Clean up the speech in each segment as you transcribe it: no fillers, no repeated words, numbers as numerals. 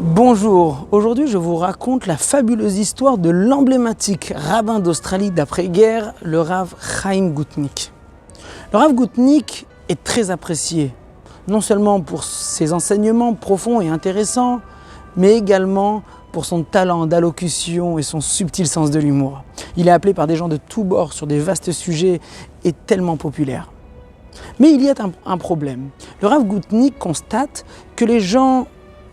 Bonjour, aujourd'hui je vous raconte la fabuleuse histoire de l'emblématique rabbin d'Australie d'après-guerre, le Rav Chaim Gutnick. Le Rav Gutnick est très apprécié, non seulement pour ses enseignements profonds et intéressants, mais également pour son talent d'allocution et son subtil sens de l'humour. Il est appelé par des gens de tous bords sur des vastes sujets et tellement populaire. Mais il y a un problème. Le Rav Gutnick constate que les gens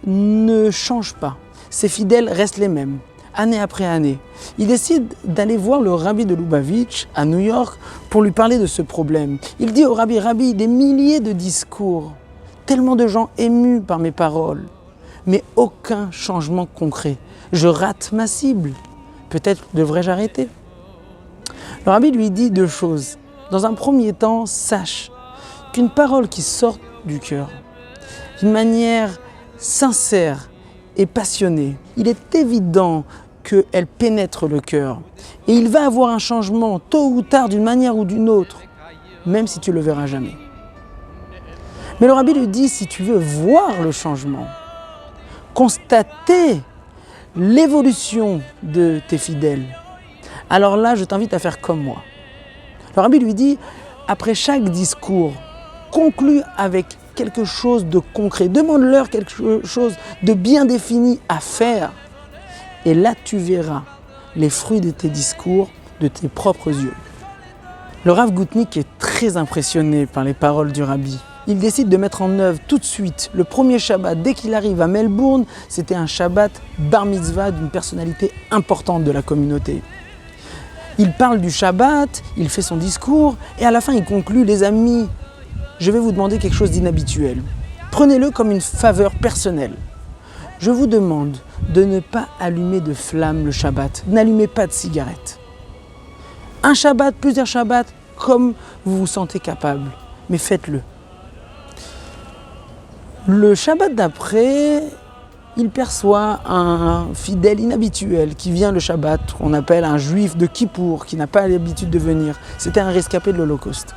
ne changent pas. Ses fidèles restent les mêmes, année après année. Il décide d'aller voir le rabbi de Lubavitch à New York pour lui parler de ce problème. Il dit au rabbi, « Rabbi, des milliers de discours, tellement de gens émus par mes paroles, mais aucun changement concret. Je rate ma cible. Peut-être devrais-je arrêter ?» Le rabbi lui dit deux choses. Dans un premier temps, sache qu'une parole qui sort du cœur, d'une manière sincère et passionnée, il est évident qu'elle pénètre le cœur. Et il va avoir un changement, tôt ou tard, d'une manière ou d'une autre, même si tu ne le verras jamais. Mais le rabbi lui dit, si tu veux voir le changement, constater l'évolution de tes fidèles, alors là, je t'invite à faire comme moi. Le rabbi lui dit, après chaque discours, conclue avec quelque chose de concret. Demande-leur quelque chose de bien défini à faire. Et là, tu verras les fruits de tes discours, de tes propres yeux. Le Rav Gutnick est très impressionné par les paroles du rabbi. Il décide de mettre en œuvre tout de suite le premier Shabbat. Dès qu'il arrive à Melbourne, c'était un Shabbat bar mitzvah d'une personnalité importante de la communauté. Il parle du Shabbat, il fait son discours et à la fin il conclut, les amis, je vais vous demander quelque chose d'inhabituel. Prenez-le comme une faveur personnelle. Je vous demande de ne pas allumer de flammes le Shabbat. N'allumez pas de cigarettes. Un Shabbat, plusieurs Shabbats, comme vous vous sentez capable. Mais faites-le. Le Shabbat d'après, il perçoit un fidèle inhabituel qui vient le Shabbat, qu'on appelle un juif de Kippour, qui n'a pas l'habitude de venir. C'était un rescapé de l'Holocauste.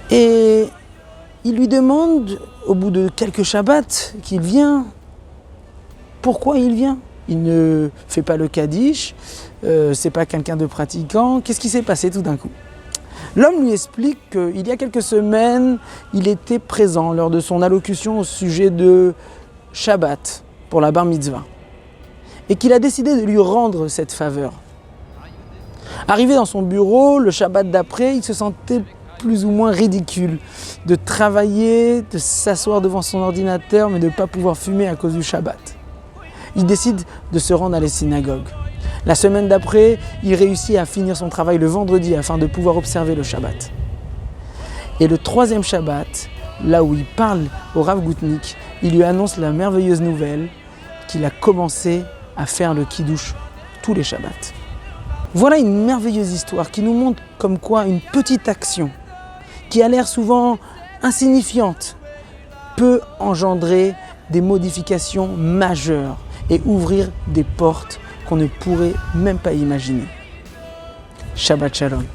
Et il lui demande, au bout de quelques Shabbats qu'il vient, pourquoi il vient. Il ne fait pas le Kaddish, c'est pas quelqu'un de pratiquant. Qu'est-ce qui s'est passé tout d'un coup? L'homme lui explique qu'il y a quelques semaines, il était présent lors de son allocution au sujet de Shabbat pour la bar mitzvah et qu'il a décidé de lui rendre cette faveur. Arrivé dans son bureau, le Shabbat d'après, il se sentait plus ou moins ridicule de travailler, de s'asseoir devant son ordinateur, mais de ne pas pouvoir fumer à cause du Shabbat. Il décide de se rendre à la synagogue. La semaine d'après, il réussit à finir son travail le vendredi afin de pouvoir observer le Shabbat. Et le troisième Shabbat, là où il parle au Rav Gutnick, il lui annonce la merveilleuse nouvelle qu'il a commencé à faire le Kiddush tous les Shabbats. Voilà une merveilleuse histoire qui nous montre comme quoi une petite action qui a l'air souvent insignifiante peut engendrer des modifications majeures et ouvrir des portes qu'on ne pourrait même pas imaginer. Shabbat Shalom.